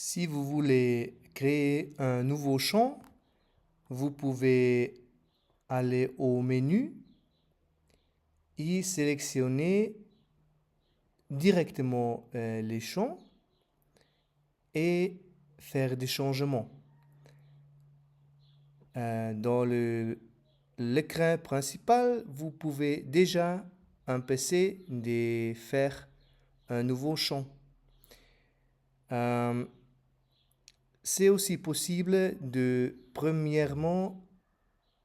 Si vous voulez créer un nouveau champ, vous pouvez aller au menu et sélectionner directement les champs et faire des changements. Dans l'écran principal, vous pouvez déjà empêcher de faire un nouveau champ. C'est aussi possible de premièrement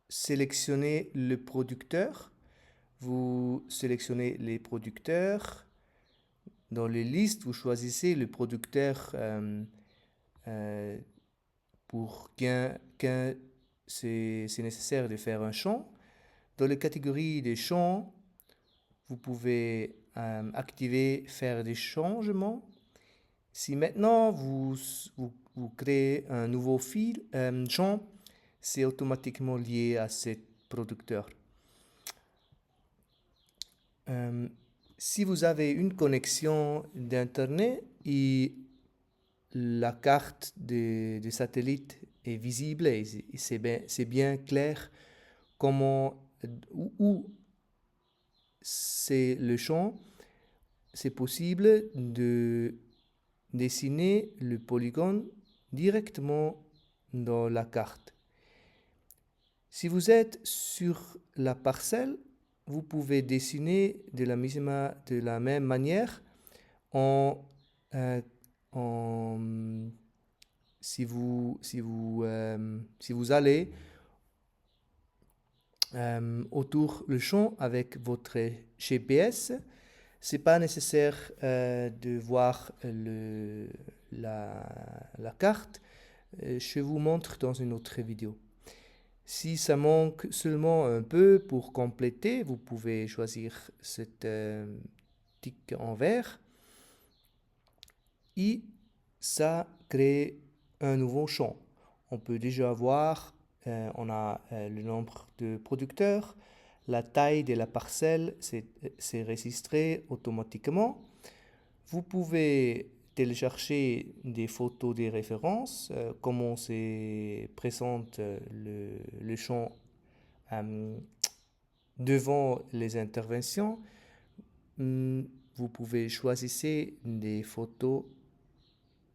sélectionner le producteur. Vous sélectionnez les producteurs. Dans les listes, vous choisissez le producteur pour quand c'est nécessaire de faire un champ. Dans les catégories des champs, vous pouvez activer faire des changements. Si maintenant vous créez un nouveau champ, c'est automatiquement lié à ce producteur. Si vous avez une connexion d'Internet et la carte de satellite est visible et c'est bien clair où c'est le champ, c'est possible de dessiner le polygone directement dans la carte. Si vous êtes sur la parcelle, vous pouvez dessiner de la même manière si vous allez autour le champ avec votre GPS, c'est pas nécessaire de voir la carte. Je vous montre dans une autre vidéo. Si ça manque seulement un peu pour compléter, vous pouvez choisir cette tic en vert et ça crée un nouveau champ. On peut déjà voir, on a le nombre de producteurs, la taille de la parcelle, c'est enregistré automatiquement. Vous pouvez télécharger des photos des références, comment se présente le champ devant les interventions. Vous pouvez choisir des photos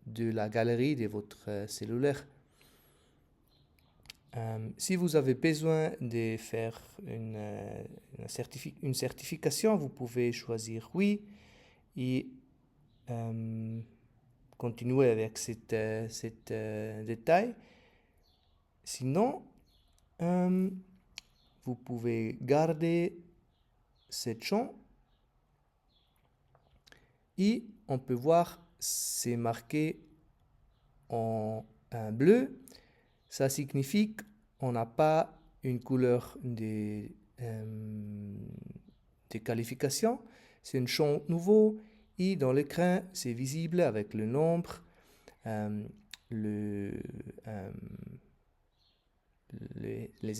de la galerie de votre cellulaire. Si vous avez besoin de faire une certification, vous pouvez choisir oui et continuer avec cet détail. Sinon, vous pouvez garder cette champ et on peut voir c'est marqué en bleu. Ça signifie qu'on n'a pas une couleur de qualification. C'est un champ nouveau et dans l'écran, c'est visible avec le nombre, les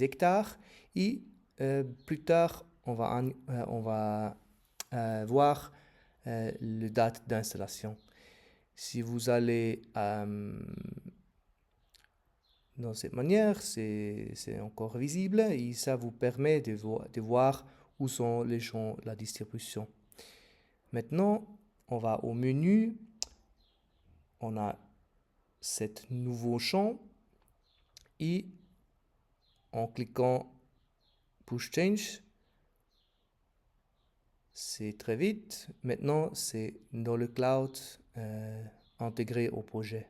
hectares et plus tard, on va voir la date d'installation. Si vous allez dans cette manière, c'est encore visible et ça vous permet de voir où sont les champs, la distribution. Maintenant, on va au menu. On a cet nouveau champ et en cliquant Push Change, c'est très vite. Maintenant, c'est dans le cloud intégré au projet.